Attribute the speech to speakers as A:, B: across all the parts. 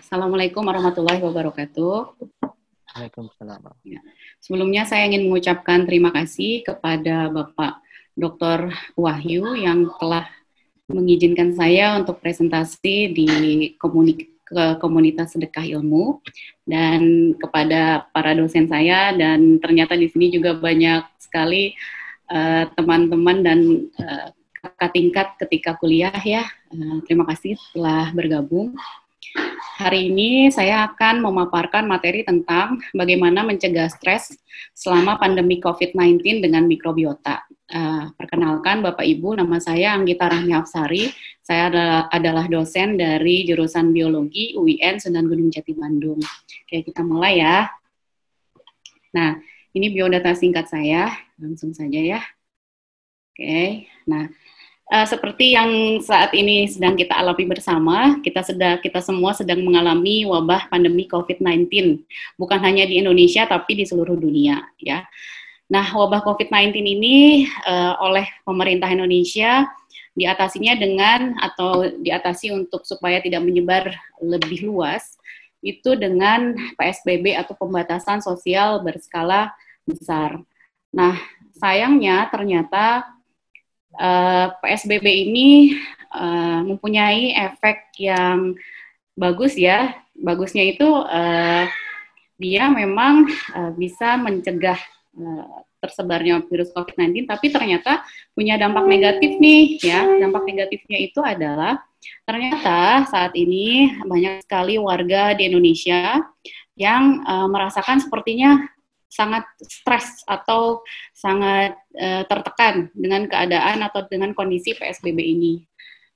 A: Assalamualaikum warahmatullahi wabarakatuh.
B: Waalaikumsalam.
A: Ya. Sebelumnya saya ingin mengucapkan terima kasih kepada Bapak Dr. Wahyu yang telah mengizinkan saya untuk presentasi di komunitas sedekah ilmu, dan kepada para dosen saya, dan ternyata di sini juga banyak sekali teman-teman dan kakak tingkat ketika kuliah ya. Terima kasih telah bergabung. Hari ini saya akan memaparkan materi tentang bagaimana mencegah stres selama pandemi COVID-19 dengan mikrobiota. Perkenalkan Bapak Ibu, nama saya Anggita Rahmi Afsari. Saya adalah dosen dari jurusan Biologi UIN Sunan Gunung Jati Bandung. Oke, kita mulai ya. Nah, ini biodata singkat saya, langsung saja ya. Oke, nah seperti yang saat ini sedang kita alami bersama, kita semua sedang mengalami wabah pandemi COVID-19, bukan hanya di Indonesia tapi di seluruh dunia ya. Nah, wabah COVID-19 ini oleh pemerintah Indonesia diatasinya diatasi untuk supaya tidak menyebar lebih luas, itu dengan PSBB atau pembatasan sosial berskala besar. Nah, sayangnya ternyata PSBB ini mempunyai efek yang bagus ya. Bagusnya itu dia memang bisa mencegah tersebarnya virus COVID-19, tapi ternyata punya dampak negatif nih ya. Dampak negatifnya itu adalah ternyata saat ini banyak sekali warga di Indonesia yang merasakan sepertinya sangat stres atau sangat tertekan dengan keadaan atau dengan kondisi PSBB ini.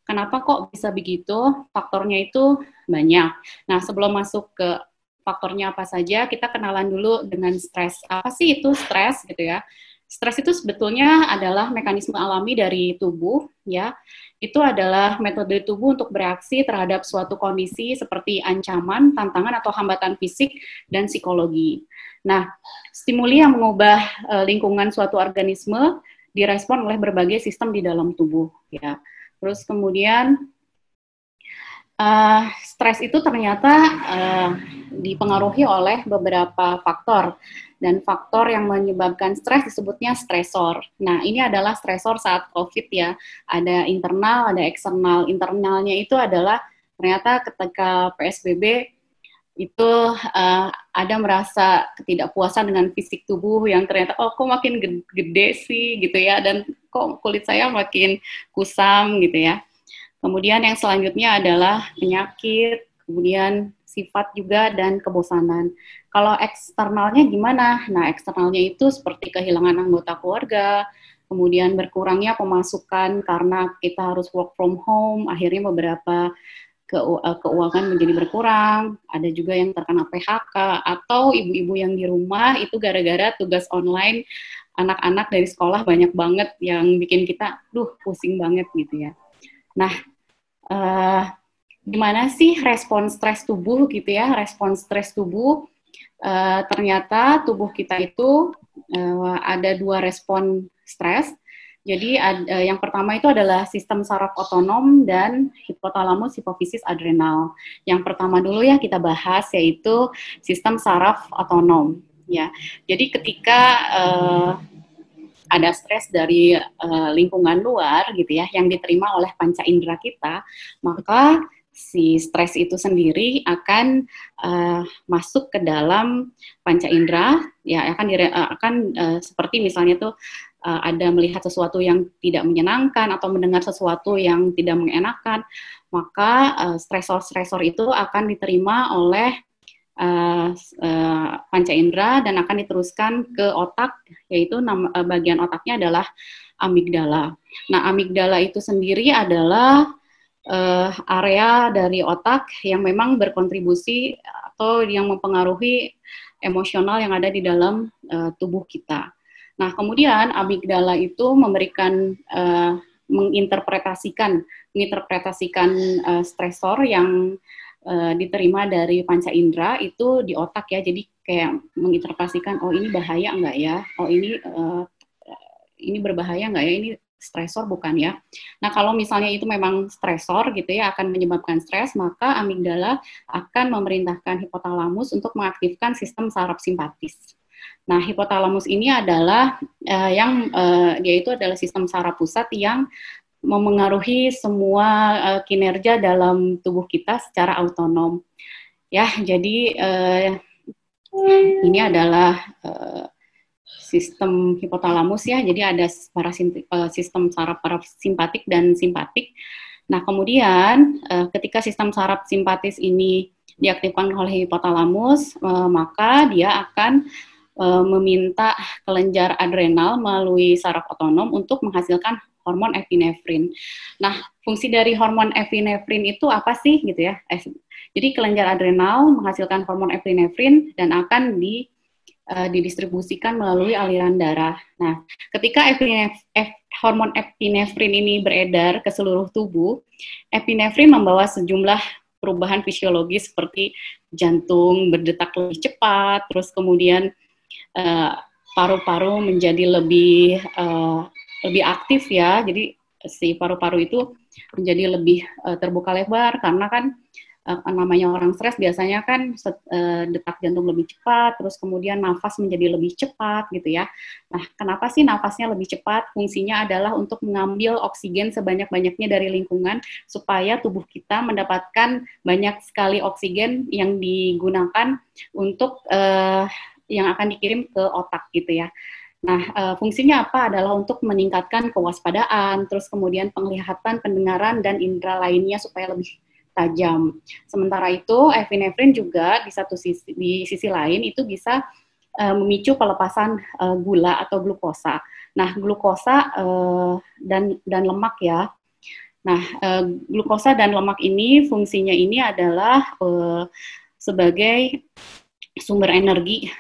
A: Kenapa kok bisa begitu? Faktornya itu banyak. Nah, sebelum masuk ke faktornya apa saja, kita kenalan dulu dengan stres. Apa sih itu stres gitu ya? Stres itu sebetulnya adalah mekanisme alami dari tubuh ya. Itu adalah metode tubuh untuk bereaksi terhadap suatu kondisi seperti ancaman, tantangan atau hambatan fisik dan psikologi. Nah, stimuli yang mengubah lingkungan suatu organisme direspon oleh berbagai sistem di dalam tubuh ya. Terus kemudian stres itu ternyata dipengaruhi oleh beberapa faktor, dan faktor yang menyebabkan stres disebutnya stresor. Nah, ini adalah stresor saat COVID ya. Ada internal, ada eksternal. Internalnya itu adalah ternyata ketika PSBB itu ada merasa ketidakpuasan dengan fisik tubuh yang ternyata kok makin gede sih gitu ya, dan kok kulit saya makin kusam gitu ya. Kemudian yang selanjutnya adalah penyakit, kemudian sifat juga, dan kebosanan. Kalau eksternalnya gimana? Nah, eksternalnya itu seperti kehilangan anggota keluarga, kemudian berkurangnya pemasukan karena kita harus work from home, akhirnya beberapa keuangan menjadi berkurang, ada juga yang terkena PHK, atau ibu-ibu yang di rumah itu gara-gara tugas online anak-anak dari sekolah banyak banget yang bikin kita, pusing banget gitu ya. Nah, gimana sih respon stres tubuh gitu ya? Respon stres tubuh, ternyata tubuh kita itu ada dua respon stres. Jadi yang pertama itu adalah sistem saraf otonom dan hipotalamus hipofisis adrenal. Yang pertama dulu ya kita bahas, yaitu sistem saraf otonom ya. Jadi ketika ada stres dari lingkungan luar gitu ya, yang diterima oleh panca indera kita, maka si stres itu sendiri akan masuk ke dalam panca indera ya, akan seperti misalnya tuh ada melihat sesuatu yang tidak menyenangkan atau mendengar sesuatu yang tidak mengenakan, maka stresor-stresor itu akan diterima oleh panca indera dan akan diteruskan ke otak, yaitu bagian otaknya adalah amigdala. Nah, amigdala itu sendiri adalah area dari otak yang memang berkontribusi atau yang mempengaruhi emosional yang ada di dalam tubuh kita. Nah, kemudian amigdala itu memberikan menginterpretasikan stresor yang diterima dari panca indera itu di otak ya. Jadi kayak menginterpretasikan, oh ini bahaya enggak ya, oh ini berbahaya enggak ya, ini stresor, bukan ya. Nah, kalau misalnya itu memang stresor gitu ya, akan menyebabkan stres, maka amigdala akan memerintahkan hipotalamus untuk mengaktifkan sistem saraf simpatis. Nah, hipotalamus ini adalah dia itu adalah sistem saraf pusat yang memengaruhi semua kinerja dalam tubuh kita secara otonom. Ya, jadi ini adalah sistem hipotalamus ya. Jadi ada sistem saraf parasimpatik dan simpatik. Nah, kemudian ketika sistem saraf simpatis ini diaktifkan oleh hipotalamus, maka dia akan meminta kelenjar adrenal melalui saraf otonom untuk menghasilkan hormon epinefrin. Nah, fungsi dari hormon epinefrin itu apa sih gitu ya? Jadi kelenjar adrenal menghasilkan hormon epinefrin dan akan didistribusikan melalui aliran darah. Nah, ketika hormon epinefrin ini beredar ke seluruh tubuh, epinefrin membawa sejumlah perubahan fisiologis seperti jantung berdetak lebih cepat, terus kemudian paru-paru menjadi lebih aktif ya. Jadi si paru-paru itu menjadi lebih terbuka lebar karena kan namanya orang stres biasanya kan detak jantung lebih cepat, terus kemudian nafas menjadi lebih cepat gitu ya. Nah, kenapa sih nafasnya lebih cepat? Fungsinya adalah untuk mengambil oksigen sebanyak-banyaknya dari lingkungan supaya tubuh kita mendapatkan banyak sekali oksigen yang digunakan untuk yang akan dikirim ke otak gitu ya. Nah, fungsinya apa? Adalah untuk meningkatkan kewaspadaan, terus kemudian penglihatan, pendengaran, dan indera lainnya supaya lebih tajam. Sementara itu, epinefrin juga di sisi lain itu bisa memicu pelepasan gula atau glukosa. Nah, glukosa dan lemak ya. Nah, glukosa dan lemak ini fungsinya ini adalah sebagai sumber energi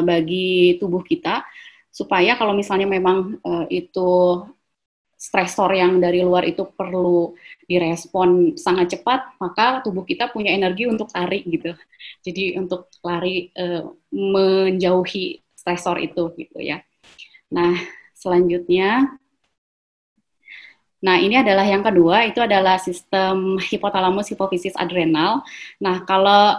A: bagi tubuh kita, supaya kalau misalnya memang itu stresor yang dari luar itu perlu direspon sangat cepat, maka tubuh kita punya energi untuk lari gitu. Jadi untuk lari menjauhi stresor itu gitu ya. Nah, selanjutnya, nah ini adalah yang kedua, itu adalah sistem hipotalamus hipofisis adrenal. Nah, kalau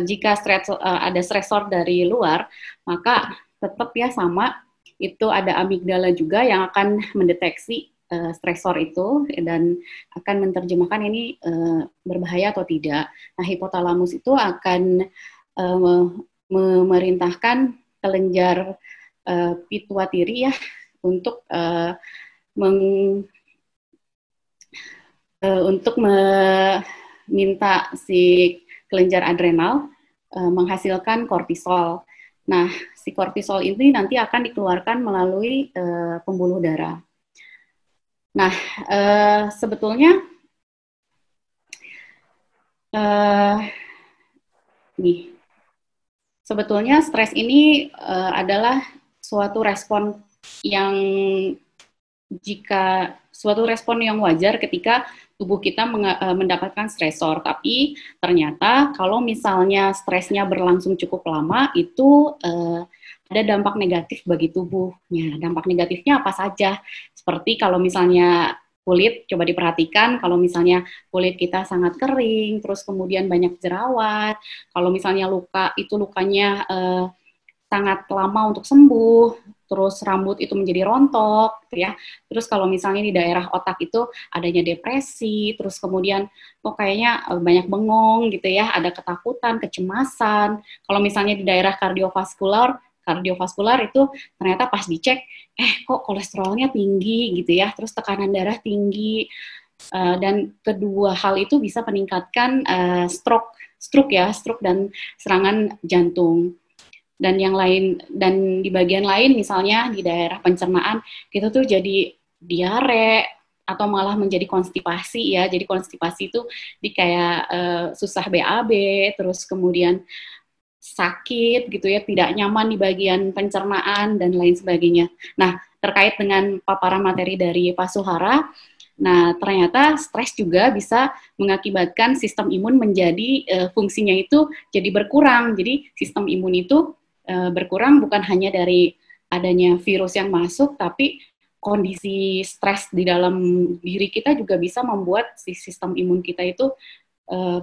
A: jika ada stresor dari luar, maka tetap ya sama, itu ada amigdala juga yang akan mendeteksi stresor itu dan akan menerjemahkan ini berbahaya atau tidak. Nah, hipotalamus itu akan memerintahkan kelenjar pituitari ya untuk meminta si kelenjar adrenal menghasilkan kortisol. Nah, si kortisol ini nanti akan dikeluarkan melalui pembuluh darah. Nah, sebetulnya sebetulnya stres ini adalah suatu respon yang wajar ketika tubuh kita mendapatkan stresor. Tapi ternyata kalau misalnya stresnya berlangsung cukup lama, itu ada dampak negatif bagi tubuhnya. Dampak negatifnya apa saja? Seperti kalau misalnya kulit, coba diperhatikan, kalau misalnya kulit kita sangat kering, terus kemudian banyak jerawat, kalau misalnya luka, itu lukanya sangat lama untuk sembuh, terus rambut itu menjadi rontok, gitu ya. Terus kalau misalnya di daerah otak itu adanya depresi, terus kemudian kok kayaknya banyak bengong gitu ya, ada ketakutan, kecemasan. Kalau misalnya di daerah kardiovaskular itu ternyata pas dicek, kok kolesterolnya tinggi gitu ya, terus tekanan darah tinggi, dan kedua hal itu bisa meningkatkan stroke dan serangan jantung. Dan yang lain, dan di bagian lain misalnya di daerah pencernaan kita tuh jadi diare atau malah menjadi konstipasi ya. Jadi konstipasi itu kayak susah BAB, terus kemudian sakit gitu ya, tidak nyaman di bagian pencernaan dan lain sebagainya. Nah, terkait dengan paparan materi dari Pak Suhara, nah ternyata stres juga bisa mengakibatkan sistem imun menjadi fungsinya itu jadi berkurang. Jadi sistem imun itu berkurang bukan hanya dari adanya virus yang masuk, tapi kondisi stres di dalam diri kita juga bisa membuat si sistem imun kita itu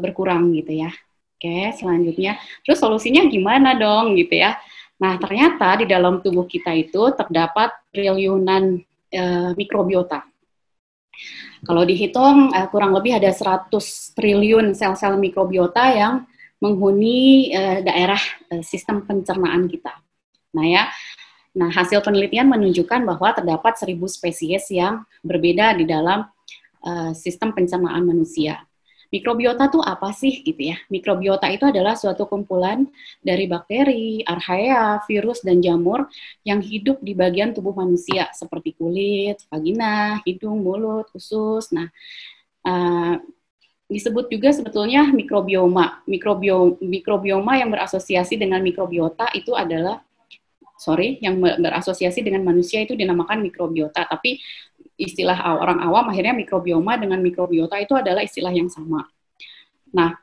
A: berkurang gitu ya. Oke, selanjutnya, terus solusinya gimana dong gitu ya? Nah, ternyata di dalam tubuh kita itu terdapat triliunan mikrobiota. Kalau dihitung kurang lebih ada 100 triliun sel-sel mikrobiota yang menghuni daerah sistem pencernaan kita. Nah, hasil penelitian menunjukkan bahwa terdapat 1.000 spesies yang berbeda di dalam sistem pencernaan manusia. Mikrobiota itu apa sih gitu ya? Mikrobiota itu adalah suatu kumpulan dari bakteri, archaea, virus, dan jamur yang hidup di bagian tubuh manusia seperti kulit, vagina, hidung, mulut, usus. Nah, disebut juga sebetulnya mikrobioma. Mikrobioma yang berasosiasi dengan mikrobiota itu adalah yang berasosiasi dengan manusia itu dinamakan mikrobiota, tapi istilah orang awam akhirnya mikrobioma dengan mikrobiota itu adalah istilah yang sama. Nah,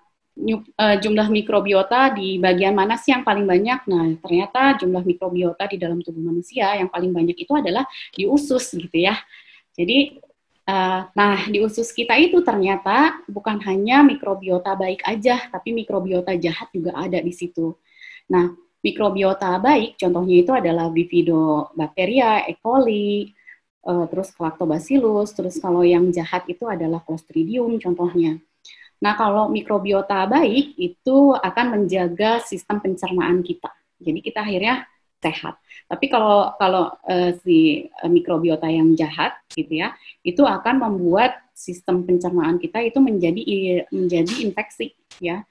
A: jumlah mikrobiota di bagian mana sih yang paling banyak? Nah, ternyata jumlah mikrobiota di dalam tubuh manusia yang paling banyak itu adalah di usus gitu ya. Jadi, di usus kita itu ternyata bukan hanya mikrobiota baik aja, tapi mikrobiota jahat juga ada di situ. Nah, mikrobiota baik contohnya itu adalah Bifidobacteria, E. coli, terus Lactobacillus, terus kalau yang jahat itu adalah Clostridium contohnya. Nah, kalau mikrobiota baik itu akan menjaga sistem pencernaan kita. Jadi kita akhirnya sehat. Tapi kalau si mikrobiota yang jahat gitu ya, itu akan membuat sistem pencernaan kita itu menjadi infeksi ya.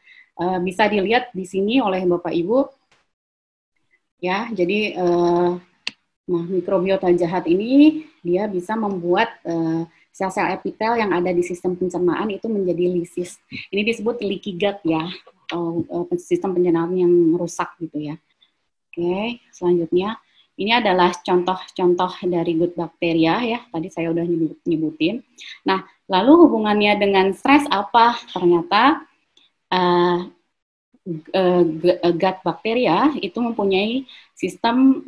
A: Bisa dilihat di sini oleh Bapak Ibu ya. Jadi mikrobiota jahat ini dia bisa membuat sel-sel epitel yang ada di sistem pencernaan itu menjadi lisis. Ini disebut leaky gut ya, atau sistem pencernaan yang rusak gitu ya. Oke, selanjutnya ini adalah contoh-contoh dari gut bacteria ya. Tadi saya udah nyebutin. Nah, lalu hubungannya dengan stres apa? Ternyata gut bacteria itu mempunyai sistem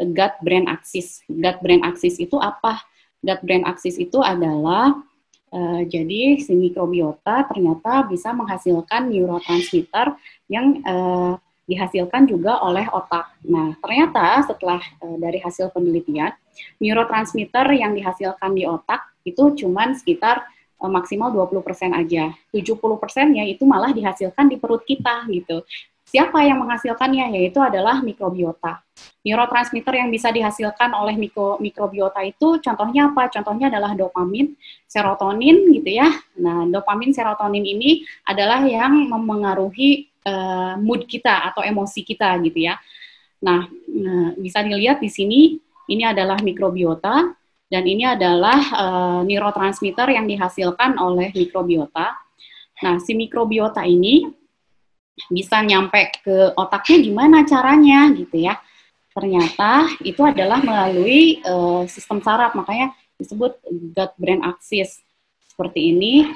A: gut brain axis. Gut brain axis itu apa? Gut brain axis itu adalah jadi si mikrobiota ternyata bisa menghasilkan neurotransmitter yang dihasilkan juga oleh otak. Nah, ternyata setelah dari hasil penelitian, neurotransmitter yang dihasilkan di otak itu cuma sekitar maksimal 20% aja. 70%-nya itu malah dihasilkan di perut kita gitu. Siapa yang menghasilkannya? Yaitu adalah mikrobiota. Neurotransmitter yang bisa dihasilkan oleh mikrobiota itu contohnya apa? Contohnya adalah dopamin, serotonin gitu ya. Nah, dopamin, serotonin ini adalah yang memengaruhi mood kita atau emosi kita gitu ya. Nah, bisa dilihat di sini ini adalah mikrobiota. Dan ini adalah neurotransmitter yang dihasilkan oleh mikrobiota. Nah, si mikrobiota ini bisa nyampe ke otaknya gimana caranya gitu ya. Ternyata itu adalah melalui sistem saraf, makanya disebut gut brain axis. Seperti ini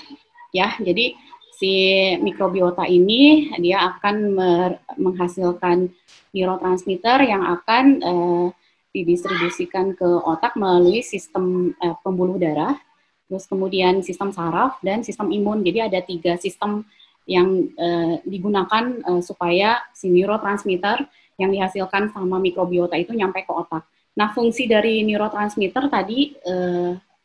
A: ya. Jadi si mikrobiota ini dia akan menghasilkan neurotransmitter yang akan didistribusikan ke otak melalui sistem pembuluh darah, terus kemudian sistem saraf dan sistem imun. Jadi ada 3 sistem yang digunakan supaya si neurotransmitter yang dihasilkan sama mikrobiota itu nyampe ke otak. Nah, fungsi dari neurotransmitter tadi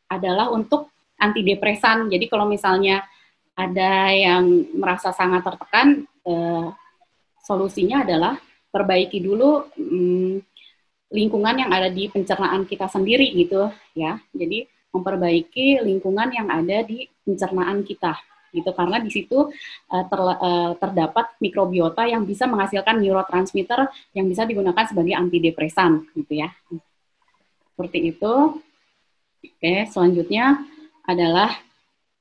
A: adalah untuk antidepresan. Jadi kalau misalnya ada yang merasa sangat tertekan, solusinya adalah perbaiki dulu lingkungan yang ada di pencernaan kita sendiri gitu ya. Jadi memperbaiki lingkungan yang ada di pencernaan kita gitu, karena di situ terdapat mikrobiota yang bisa menghasilkan neurotransmitter yang bisa digunakan sebagai antidepresan gitu ya. Seperti itu. Oke, selanjutnya adalah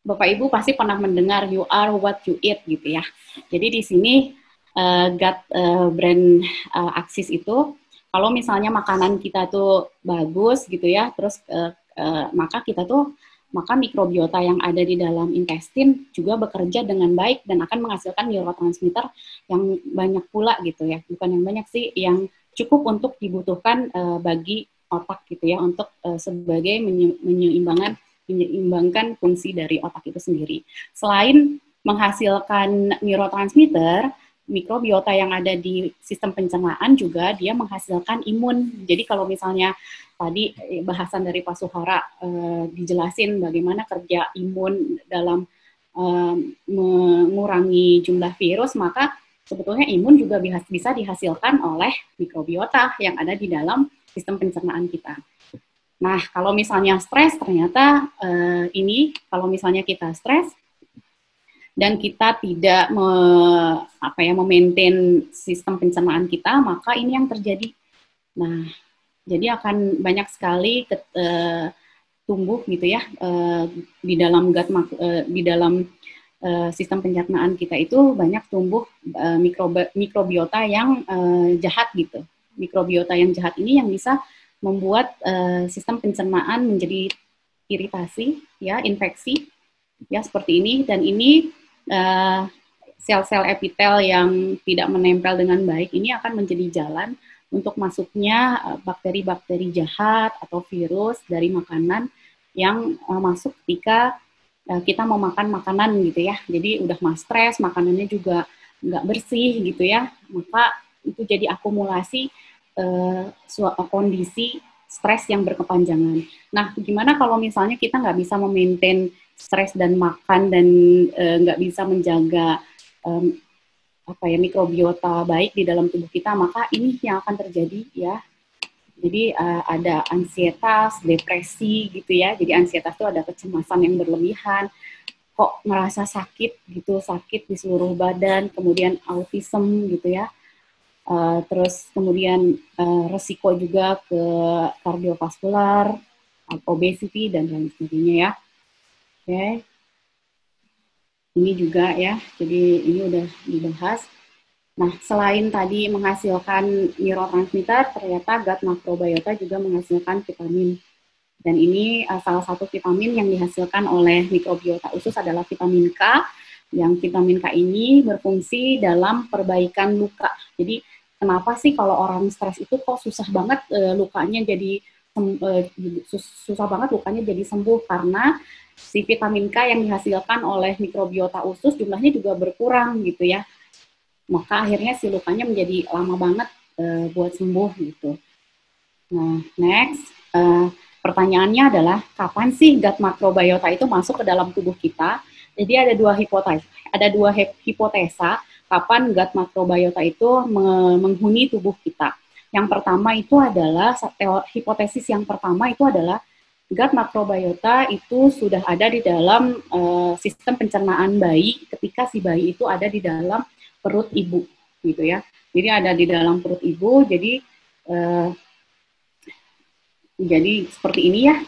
A: Bapak Ibu pasti pernah mendengar you are what you eat gitu ya. Jadi di sini gut brain axis itu kalau misalnya makanan kita tuh bagus gitu ya, terus maka mikrobiota yang ada di dalam intestin juga bekerja dengan baik dan akan menghasilkan neurotransmitter yang banyak pula gitu ya. Bukan yang banyak sih, yang cukup untuk dibutuhkan bagi otak gitu ya, untuk sebagai menyeimbangkan fungsi dari otak itu sendiri. Selain menghasilkan neurotransmitter, mikrobiota yang ada di sistem pencernaan juga dia menghasilkan imun. Jadi kalau misalnya tadi bahasan dari Pak Suhara dijelasin bagaimana kerja imun dalam mengurangi jumlah virus, maka sebetulnya imun juga bisa dihasilkan oleh mikrobiota yang ada di dalam sistem pencernaan kita. Nah, kalau misalnya stres, ternyata ini kalau misalnya kita stres dan kita tidak memaintain sistem pencernaan kita, maka ini yang terjadi. Nah, jadi akan banyak sekali tumbuh gitu ya di dalam di dalam sistem pencernaan kita itu banyak tumbuh mikrobiota yang jahat gitu. Mikrobiota yang jahat ini yang bisa membuat sistem pencernaan menjadi iritasi, ya, infeksi, ya seperti ini. Dan ini sel-sel epitel yang tidak menempel dengan baik ini akan menjadi jalan untuk masuknya bakteri-bakteri jahat atau virus dari makanan yang masuk ketika kita mau makan makanan gitu ya. Jadi udah stres, makanannya juga nggak bersih gitu ya, maka itu jadi akumulasi kondisi stres yang berkepanjangan. Nah, gimana kalau misalnya kita nggak bisa memaintain stres dan makan dan nggak bisa menjaga mikrobiota baik di dalam tubuh kita, maka ini yang akan terjadi ya. Jadi ada ansietas, depresi gitu ya. Jadi ansietas itu ada kecemasan yang berlebihan, kok merasa sakit gitu, sakit di seluruh badan, kemudian autism gitu ya. Terus kemudian resiko juga ke kardiovaskular, obesity dan lain sebagainya ya. Oke. Ini juga ya, jadi ini udah dibahas. Nah, selain tadi menghasilkan neurotransmitter, ternyata gut makrobiota juga menghasilkan vitamin. Dan ini salah satu vitamin yang dihasilkan oleh mikrobiota usus adalah vitamin K, yang vitamin K ini berfungsi dalam perbaikan luka. Jadi, kenapa sih kalau orang stres itu kok susah banget lukanya jadi susah banget lukanya jadi sembuh, karena si vitamin K yang dihasilkan oleh mikrobiota usus jumlahnya juga berkurang gitu ya. Maka akhirnya si lukanya menjadi lama banget buat sembuh gitu. Nah, next, pertanyaannya adalah kapan sih gut makrobiota itu masuk ke dalam tubuh kita? Jadi ada dua hipotesa kapan gut makrobiota itu menghuni tubuh kita. Yang pertama itu adalah hipotesis yang pertama itu adalah gut makrobiota itu sudah ada di dalam sistem pencernaan bayi ketika si bayi itu ada di dalam perut ibu gitu ya. Jadi ada di dalam perut ibu, jadi seperti ini ya.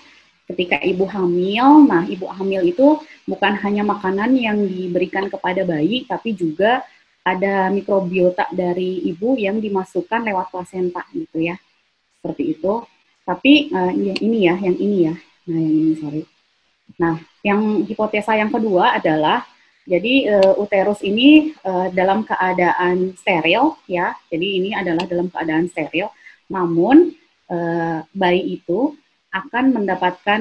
A: Ketika ibu hamil, nah ibu hamil itu bukan hanya makanan yang diberikan kepada bayi, tapi juga ada mikrobiota dari ibu yang dimasukkan lewat plasenta gitu ya. Seperti itu. Tapi yang ini ya. Nah, yang ini sorry. Nah, yang hipotesa yang kedua adalah jadi uterus ini dalam keadaan steril ya. Jadi ini adalah dalam keadaan steril. Namun bayi itu akan mendapatkan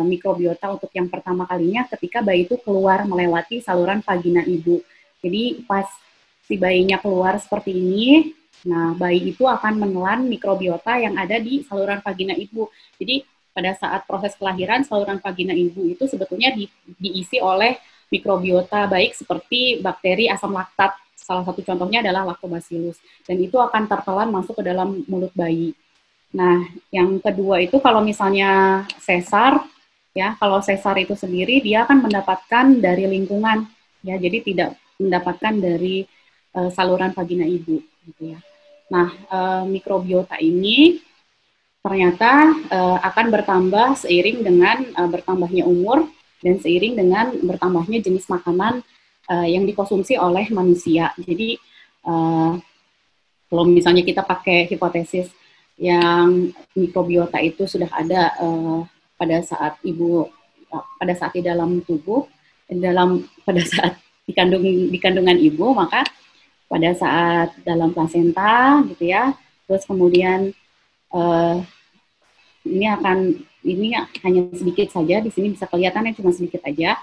A: mikrobiota untuk yang pertama kalinya ketika bayi itu keluar melewati saluran vagina ibu. Jadi pas si bayinya keluar seperti ini, nah bayi itu akan menelan mikrobiota yang ada di saluran vagina ibu. Jadi pada saat proses kelahiran, saluran vagina ibu itu sebetulnya diisi oleh mikrobiota baik seperti bakteri asam laktat. Salah satu contohnya adalah Lactobacillus. Dan itu akan tertelan masuk ke dalam mulut bayi. Nah, yang kedua itu kalau misalnya sesar, ya, kalau sesar itu sendiri dia akan mendapatkan dari lingkungan, ya, jadi tidak mendapatkan dari saluran vagina ibu, gitu ya. Nah, mikrobiota ini ternyata akan bertambah seiring dengan bertambahnya umur dan seiring dengan bertambahnya jenis makanan yang dikonsumsi oleh manusia. Jadi, kalau misalnya kita pakai hipotesis yang mikrobiota itu sudah ada pada saat di dalam tubuh, pada saat di kandungan ibu, maka pada saat dalam plasenta gitu ya, Terus kemudian uh, ini hanya sedikit saja, di sini bisa kelihatannya cuma sedikit aja.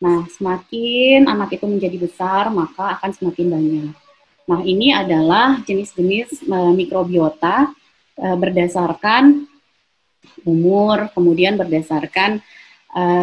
A: Nah, semakin anak itu menjadi besar, maka akan semakin banyak. Nah, ini adalah jenis-jenis mikrobiota berdasarkan umur, kemudian berdasarkan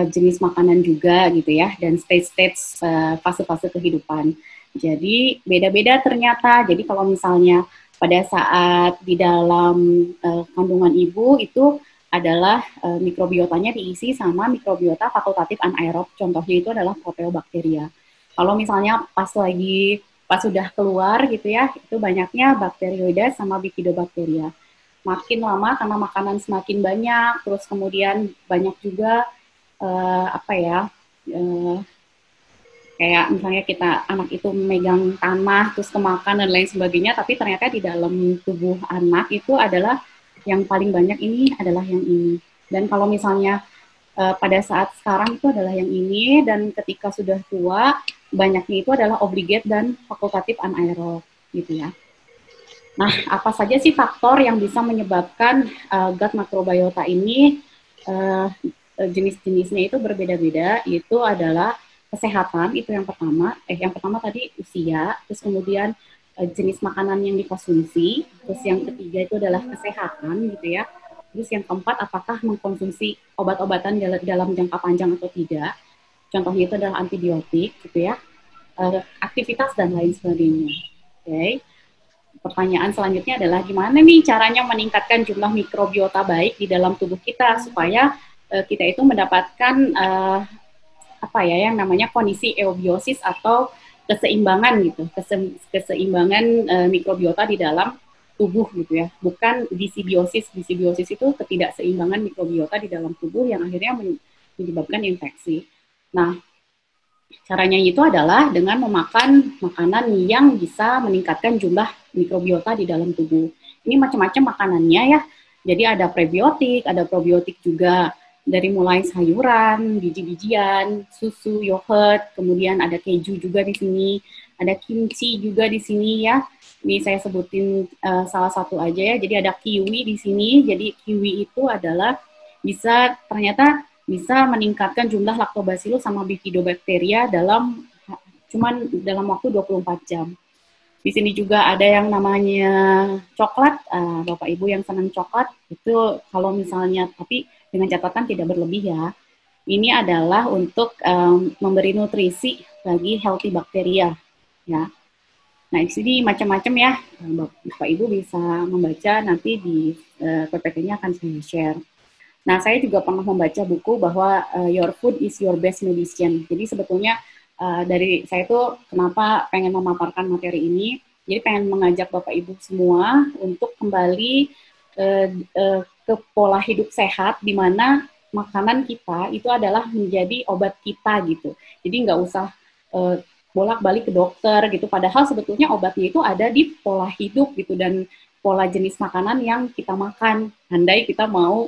A: jenis makanan juga gitu ya, dan stage-stage fase-fase kehidupan. Jadi beda-beda ternyata. Jadi kalau misalnya pada saat di dalam kandungan ibu itu adalah mikrobiotanya diisi sama mikrobiota fakultatif anaerob. Contohnya itu adalah proteobakteria. Kalau misalnya pas sudah keluar gitu ya, itu banyaknya bakterioida sama bifidobakteria. Makin lama karena makanan semakin banyak, terus kemudian banyak juga apa ya, kayak misalnya kita anak itu memegang tanah terus kemakan dan lain sebagainya, tapi ternyata di dalam tubuh anak itu adalah yang paling banyak ini adalah yang ini. Dan kalau misalnya pada saat sekarang itu adalah yang ini, dan ketika sudah tua banyaknya itu adalah obligate dan fakultatif anaerob gitu ya. Nah, apa saja sih faktor yang bisa menyebabkan gut microbiota ini jenis-jenisnya itu berbeda-beda? Itu adalah kesehatan, itu yang pertama. Yang pertama tadi usia, terus kemudian jenis makanan yang dikonsumsi, terus yang ketiga itu adalah kesehatan gitu ya. Terus yang keempat, apakah mengkonsumsi obat-obatan dalam jangka panjang atau tidak? Contohnya itu adalah antibiotik gitu ya, aktivitas dan lain sebagainya. Oke. Okay. Pertanyaan selanjutnya adalah gimana nih caranya meningkatkan jumlah mikrobiota baik di dalam tubuh kita supaya kita itu mendapatkan apa ya yang namanya kondisi eubiosis atau keseimbangan gitu, keseimbangan mikrobiota di dalam tubuh gitu ya, bukan disibiosis. Disibiosis itu ketidakseimbangan mikrobiota di dalam tubuh yang akhirnya menyebabkan infeksi. Nah, caranya itu adalah dengan memakan makanan yang bisa meningkatkan jumlah mikrobiota di dalam tubuh. Ini macam-macam makanannya ya. Jadi ada prebiotik, ada probiotik juga, dari mulai sayuran, biji-bijian, susu, yogurt, kemudian ada keju juga di sini, ada kimchi juga di sini ya. Ini saya sebutin salah satu aja ya. Jadi ada kiwi di sini. Jadi kiwi itu adalah ternyata bisa meningkatkan jumlah lactobacillus sama bifidobakteria dalam waktu 24 jam. Di sini juga ada yang namanya coklat, Bapak Ibu yang senang coklat, itu kalau misalnya, tapi dengan catatan tidak berlebih ya. Ini adalah untuk memberi nutrisi bagi healthy bakteria, ya. Nah, di sini macam-macam ya, Bapak Ibu bisa membaca, nanti di PPT-nya akan saya share. Nah, saya juga pernah membaca buku bahwa your food is your best medicine. Jadi sebetulnya dari saya itu kenapa pengen memaparkan materi ini, jadi pengen mengajak Bapak Ibu semua untuk kembali ke pola hidup sehat, di mana makanan kita itu adalah menjadi obat kita gitu. Jadi nggak usah bolak-balik ke dokter gitu, padahal sebetulnya obatnya itu ada di pola hidup gitu, dan pola jenis makanan yang kita makan. Andai kita mau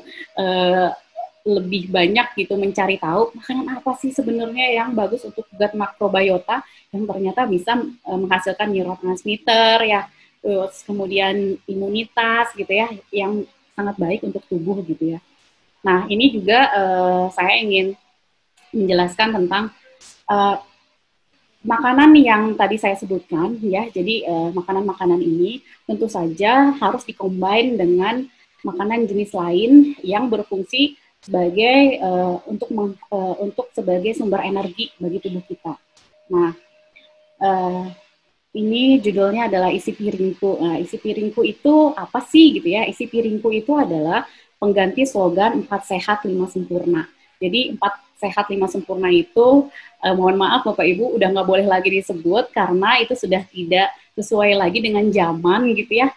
A: lebih banyak gitu mencari tahu makanan apa sih sebenarnya yang bagus untuk gut microbiota, yang ternyata bisa menghasilkan neurotransmitter ya, terus kemudian imunitas gitu ya, yang sangat baik untuk tubuh gitu ya. Nah, ini juga saya ingin menjelaskan tentang makanan yang tadi saya sebutkan ya. Jadi makanan-makanan ini tentu saja harus dikombin dengan makanan jenis lain yang berfungsi sebagai untuk sebagai sumber energi bagi tubuh kita. Nah, ini judulnya adalah isi piringku. Nah, isi piringku itu apa sih gitu ya? Isi piringku itu adalah pengganti slogan 4 sehat 5 sempurna. Jadi 4 sehat 5 sempurna itu mohon maaf Bapak Ibu udah nggak boleh lagi disebut karena itu sudah tidak sesuai lagi dengan zaman gitu ya.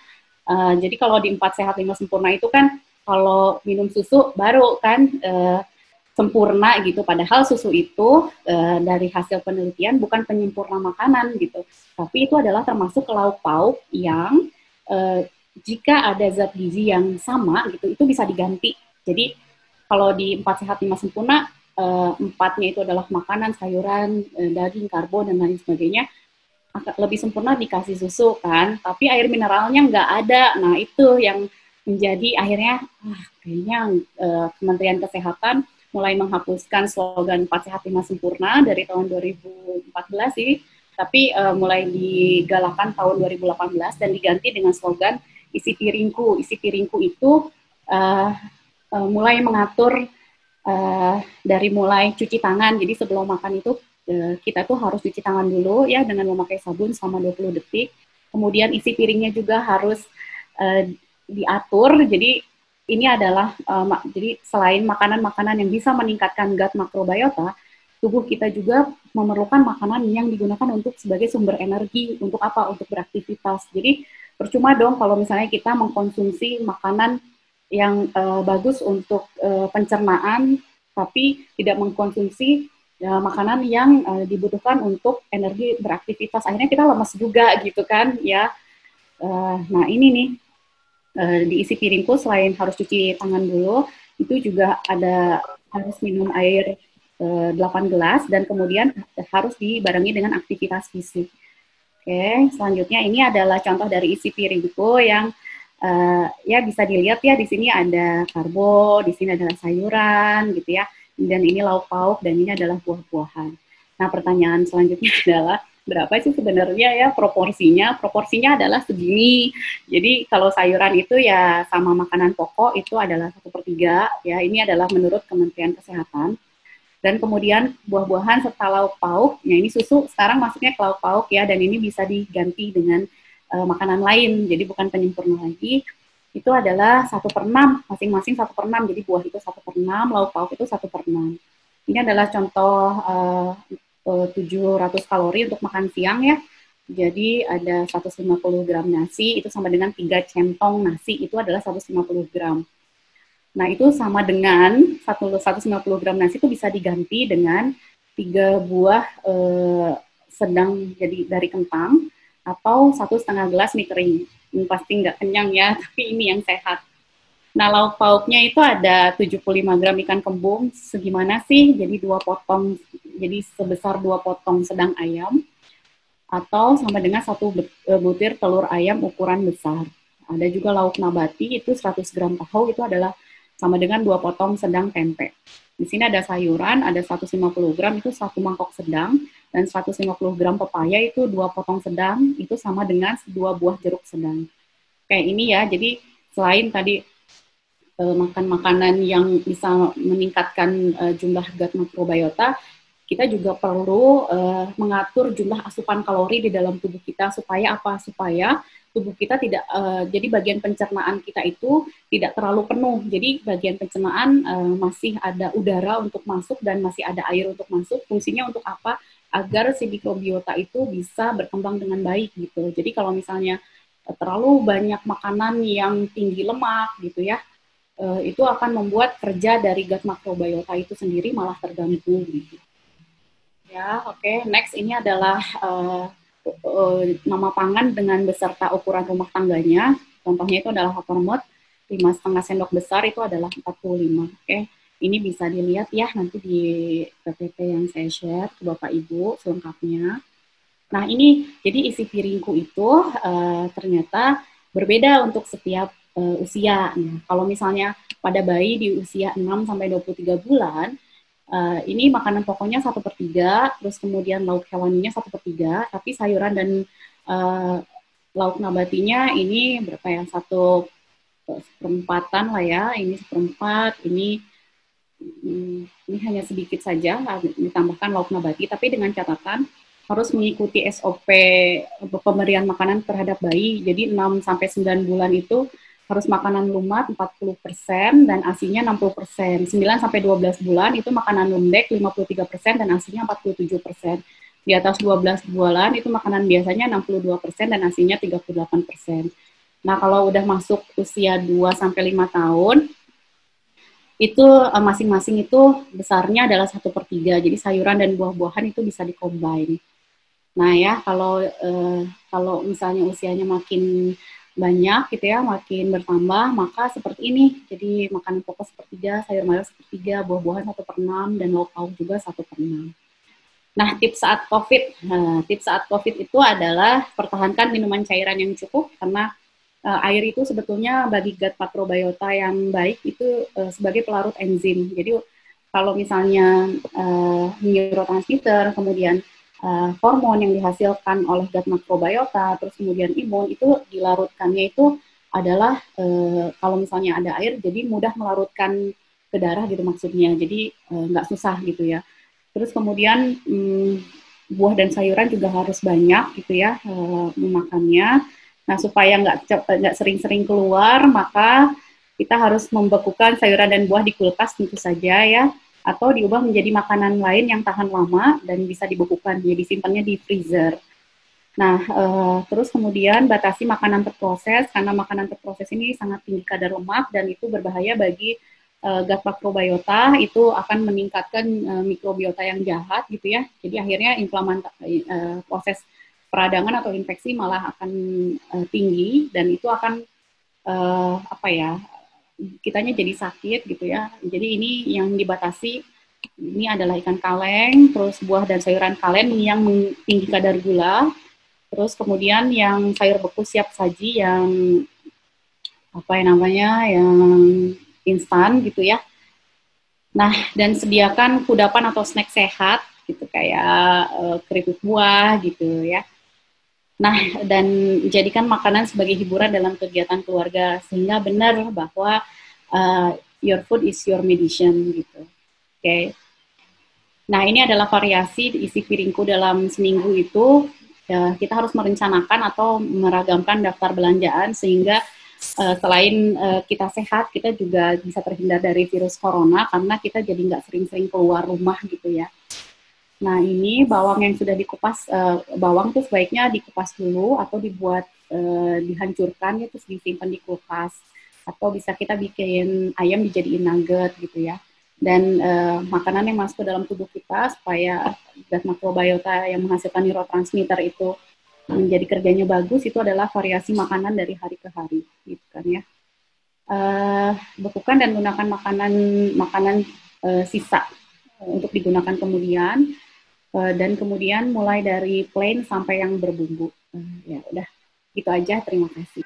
A: Jadi kalau di 4 sehat 5 sempurna itu kan kalau minum susu baru kan sempurna gitu, padahal susu itu dari hasil penelitian bukan penyempurna makanan gitu, tapi itu adalah termasuk lauk pauk yang jika ada zat gizi yang sama gitu itu bisa diganti. Jadi kalau di 4 sehat 5 sempurna, 4-nya itu adalah makanan, sayuran, daging, karbo, dan lain sebagainya. lebih sempurna dikasih susu kan, tapi air mineralnya nggak ada. Nah itu yang menjadi akhirnya kayaknya Kementerian Kesehatan mulai menghapuskan slogan 4 sehat 5 sempurna dari tahun 2014 sih, tapi mulai digalakkan tahun 2018 dan diganti dengan slogan isi piringku. Isi piringku itu mulai mengatur dari mulai cuci tangan. Jadi sebelum makan itu kita tuh harus cuci tangan dulu ya dengan memakai sabun selama 20 detik. Kemudian isi piringnya juga harus diatur. Jadi ini adalah jadi selain makanan-makanan yang bisa meningkatkan gut makrobiota, tubuh kita juga memerlukan makanan yang digunakan untuk sebagai sumber energi. Untuk apa? Untuk beraktivitas. Jadi percuma dong kalau misalnya kita mengkonsumsi makanan yang bagus untuk pencernaan, tapi tidak mengkonsumsi makanan yang dibutuhkan untuk energi beraktivitas. Akhirnya kita lemas juga gitu kan ya. Nah ini nih di isi piringku selain harus cuci tangan dulu, itu juga ada harus minum air 8 gelas dan kemudian harus dibarengi dengan aktivitas fisik. Oke, selanjutnya ini adalah contoh dari isi piringku yang ya bisa dilihat ya di sini ada karbo, di sini adalah sayuran gitu ya, dan ini lauk pauk dan ini adalah buah-buahan. Nah pertanyaan selanjutnya adalah berapa sih sebenarnya ya proporsinya? Proporsinya adalah segini. Jadi kalau sayuran itu ya sama makanan pokok itu adalah 1/3 ya. Ini adalah menurut Kementerian Kesehatan. Dan kemudian buah-buahan serta lauk pauk. Nah ini susu sekarang masuknya ke lauk pauk ya, dan ini bisa diganti dengan makanan lain, jadi bukan penyempurna lagi. Itu adalah 1/6, masing-masing 1/6. Jadi buah itu 1/6, lauk pauk itu 1/6. Ini adalah contoh 700 kalori untuk makan siang ya. Jadi ada 150 gram nasi, itu sama dengan 3 centong nasi, itu adalah 150 gram. Nah itu sama dengan 150 gram nasi itu bisa diganti dengan 3 buah sedang jadi dari kentang, atau 1,5 gelas mie kering. Ini pasti nggak kenyang ya, tapi ini yang sehat. Nah, lauk pauknya itu ada 75 gram ikan kembung. Segimana sih? Jadi 2 potong, jadi sebesar 2 potong sedang ayam, atau sama dengan 1 butir telur ayam ukuran besar. Ada juga lauk nabati, itu 100 gram tahu, itu adalah sama dengan 2 potong sedang tempe. Di sini ada sayuran, ada 150 gram, itu 1 mangkok sedang, dan 150 gram pepaya itu 2 potong sedang, itu sama dengan 2 buah jeruk sedang. Kayak ini ya, jadi selain tadi makan makanan yang bisa meningkatkan jumlah gut makrobiota, kita juga perlu mengatur jumlah asupan kalori di dalam tubuh kita. Supaya apa? Supaya tubuh kita tidak, jadi bagian pencernaan kita itu tidak terlalu penuh. Jadi bagian pencernaan masih ada udara untuk masuk dan masih ada air untuk masuk. Fungsinya untuk apa? Agar si mikrobiota itu bisa berkembang dengan baik gitu. Jadi kalau misalnya terlalu banyak makanan yang tinggi lemak gitu ya, itu akan membuat kerja dari gut makrobiota itu sendiri malah terganggu gitu. Ya, oke. Next ini adalah nama pangan dengan beserta ukuran rumah tangganya. Contohnya itu adalah Havermut, 5,5 sendok besar itu adalah 45. Oke. Ini bisa dilihat ya nanti di PPT yang saya share ke Bapak Ibu selengkapnya. Nah ini jadi isi piringku itu ternyata berbeda untuk setiap usia. Nah, kalau misalnya pada bayi di usia 6 sampai 23 bulan, ini makanan pokoknya 1/3, terus kemudian lauk hewaninya 1/3, tapi sayuran dan lauk nabatinya ini berapa ya, 1/4 lah ya, ini 1/4, ini hanya sedikit saja ditambahkan lauk nabati, tapi dengan catatan harus mengikuti SOP pemberian makanan terhadap bayi. Jadi 6 sampai 9 bulan itu harus makanan lumat 40% dan ASINya 60%. 9 sampai 12 bulan itu makanan lembek 53% dan ASINya 47%. Di atas 12 bulan itu makanan biasanya 62% dan ASINya 38%. Nah, kalau udah masuk usia 2 sampai 5 tahun, itu masing-masing itu besarnya adalah 1/3. Jadi sayuran dan buah-buahan itu bisa dikombin. Nah ya, kalau misalnya usianya makin banyak gitu ya, makin bertambah, maka seperti ini. Jadi makanan pokok 1/3, sayur mayur 1/3, buah-buahan 1/6, dan lauk pauk juga 1/6. Nah, tips saat COVID itu adalah pertahankan minuman cairan yang cukup karena air itu sebetulnya bagi gut makrobiota yang baik itu sebagai pelarut enzim. Jadi kalau misalnya neurotransmitter, kemudian hormon yang dihasilkan oleh gut makrobiota, terus kemudian imun itu dilarutkannya itu adalah kalau misalnya ada air, jadi mudah melarutkan ke darah gitu maksudnya. Jadi nggak susah gitu ya. Terus kemudian buah dan sayuran juga harus banyak gitu ya memakannya. Nah supaya nggak sering-sering keluar, maka kita harus membekukan sayuran dan buah di kulkas tentu saja ya, atau diubah menjadi makanan lain yang tahan lama dan bisa dibekukan, jadi disimpannya di freezer. Nah, terus kemudian batasi makanan terproses, karena makanan terproses ini sangat tinggi kadar lemak dan itu berbahaya bagi gut makrobiota, itu akan meningkatkan mikrobiota yang jahat gitu ya. Jadi akhirnya proses peradangan atau infeksi malah akan tinggi dan itu akan apa ya, kitanya jadi sakit gitu ya. Jadi ini yang dibatasi, ini adalah ikan kaleng, terus buah dan sayuran kaleng yang tinggi kadar gula, terus kemudian yang sayur beku siap saji yang apa yang namanya yang instan gitu ya. Nah, dan sediakan kudapan atau snack sehat gitu kayak keripik buah gitu ya. Nah, dan jadikan makanan sebagai hiburan dalam kegiatan keluarga sehingga benar bahwa your food is your medicine gitu. Oke. Okay. Nah, ini adalah variasi isi piringku dalam seminggu itu. Ya, kita harus merencanakan atau meragamkan daftar belanjaan sehingga selain kita sehat, kita juga bisa terhindar dari virus corona karena kita jadi nggak sering-sering keluar rumah gitu ya. Nah, ini bawang yang sudah dikupas, bawang tuh sebaiknya dikupas dulu atau dibuat dihancurkan ya, terus disimpan di kulkas. Atau bisa kita bikin ayam dijadiin nugget gitu ya. Dan makanan yang masuk ke dalam tubuh kita supaya zat makrobiota yang menghasilkan neurotransmitter itu menjadi kerjanya bagus, itu adalah variasi makanan dari hari ke hari gitu kan ya. Bekukan dan gunakan makanan sisa untuk digunakan kemudian, dan kemudian mulai dari plain sampai yang berbumbu. Ya udah gitu aja, terima kasih.